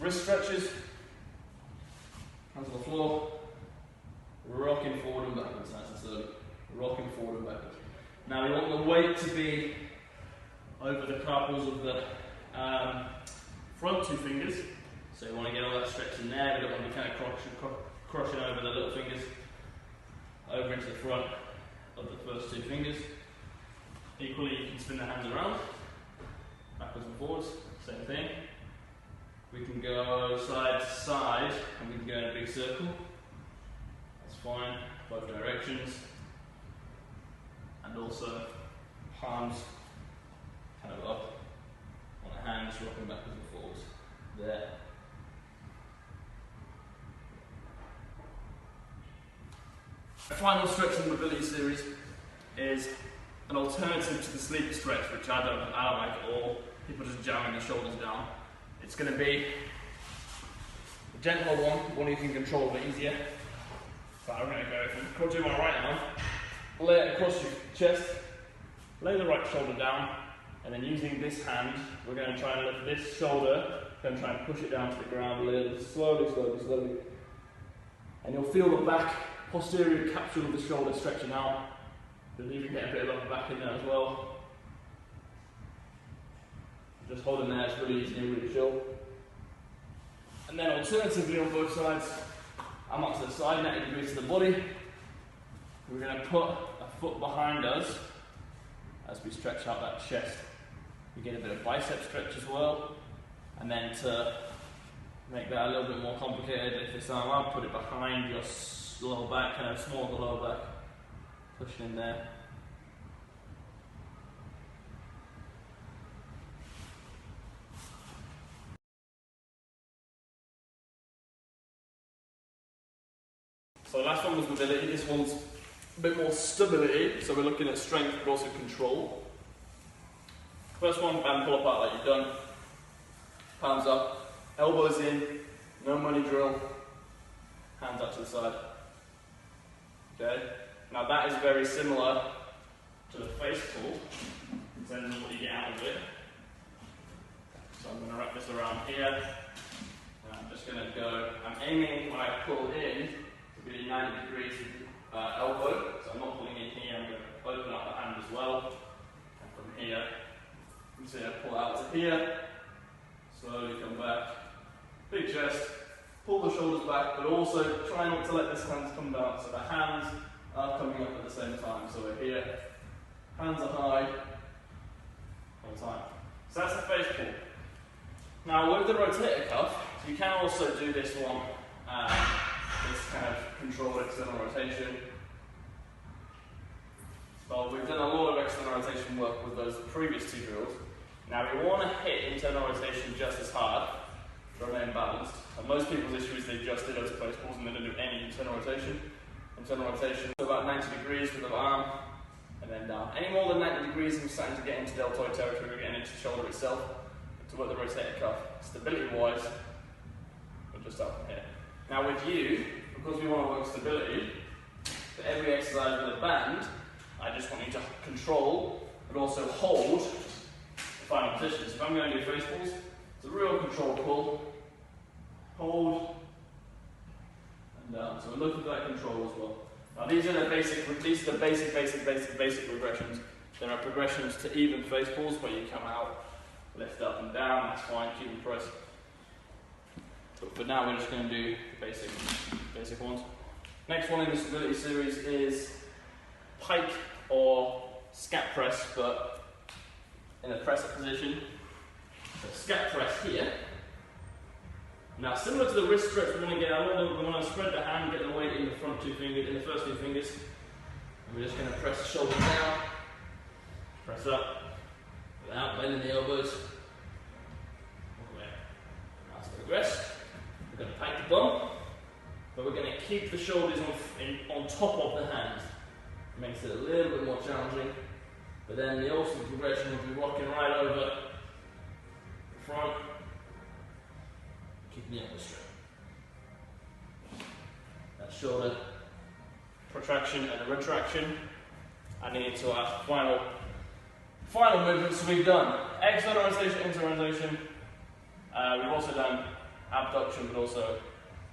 Wrist stretches, hands on the floor, rocking forward and backwards, nice and slowly. Rocking forward and backwards. Now we want the weight to be over the carpals of the front two fingers. So you want to get all that stretch in there, we don't want to be kind of crushing over the little fingers over into the front of the first two fingers. Equally, you can spin the hands around, backwards and forwards, same thing. We can go side to side and we can go in a big circle. That's fine, both directions. And also palms kind of up on the hands, rocking backwards and forwards. There. The final stretch in the mobility series is an alternative to the sleeper stretch, which I don't like at all. People just jamming the shoulders down. It's going to be a gentle one you can control a bit easier. So I'm going to go, if you do my right arm, lay it across your chest, lay the right shoulder down, and then using this hand, we're going to try and lift this shoulder, going to try and push it down to the ground a little, slowly. And you'll feel the back, posterior capsule of the shoulder stretching out. You'll even get a bit of upper back in there as well. Just holding there, it's really easy and really chill. And then alternatively on both sides, I'm up to the side, 90 degrees to the body. We're going to put a foot behind us as we stretch out that chest. We get a bit of bicep stretch as well. And then to make that a little bit more complicated, lift this arm up, put it behind your lower back, kind of small the lower back, pushing in there. So the last one was mobility, this one's a bit more stability, so we're looking at strength but also control. First one, band pull apart like you've done. Palms up, elbows in, no money drill, hands up to the side. Okay? Now that is very similar to the face pull, in terms of what you get out of it. So I'm going to wrap this around here, and I'm just going to go, I'm aiming when I pull in, to be 90 degrees elbow, so I'm not pulling in here, I'm going to open up the hand as well, and from here, you see I pull out to here, slowly come back, big chest, pull the shoulders back, but also try not to let this hand come down, so the hands are coming up at the same time, so we're here, hands are high, all the time. So that's the face pull. Now with the rotator cuff, you can also do this one, this kind of controlled external rotation. But we've done a lot of external rotation work with those previous two drills. Now we want to hit internal rotation just as hard to remain balanced. And most people's issue is they just do those face pulls and they don't do any internal rotation. Internal rotation to about 90 degrees with the arm and then down. Any more than 90 degrees and we're starting to get into deltoid territory, we're getting into the shoulder itself to work the rotator cuff. Stability wise, we're just up from here. Now with you, because we want to work stability, for every exercise with a band, I just want you to control, but also hold the final position. So if I'm going to do face pulls, it's a real control pull, hold, and down. So we're looking for that control as well. Now these are the basic regressions. There are progressions to even face pulls where you come out, lift up and down, that's fine, keep them pressed. But for now we're just going to do the basic ones. Next one in the stability series is pike or scat press, but in a press-up position. So scat press here. Now similar to the wrist stretch, we want to spread the hand, get the weight in the front two fingers, in the first two fingers. And we're just going to press the shoulder down, press up, without bending the elbows. Now to progress. We're going to pike the bum, but we're going to keep the shoulders on top of the hands. It makes it a little bit more challenging, but then the ultimate progression will be rocking right over the front, keeping the elbows straight. That shoulder protraction and retraction. I need to our final movements. So we've done external rotation, internal rotation. We've also done abduction but also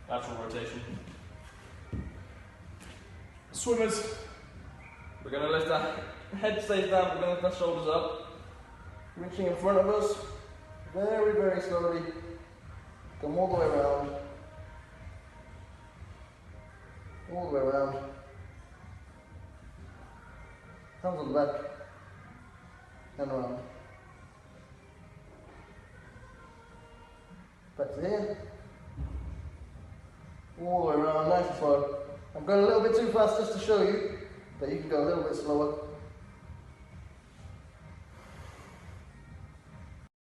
lateral rotation. Swimmers, we're going to lift our head stays down, we're going to lift our shoulders up, reaching in front of us, very, very slowly, come all the way around, all the way around, hands on the back, and around. Back to here, all the way around, nice and slow. I'm going a little bit too fast just to show you, but you can go a little bit slower.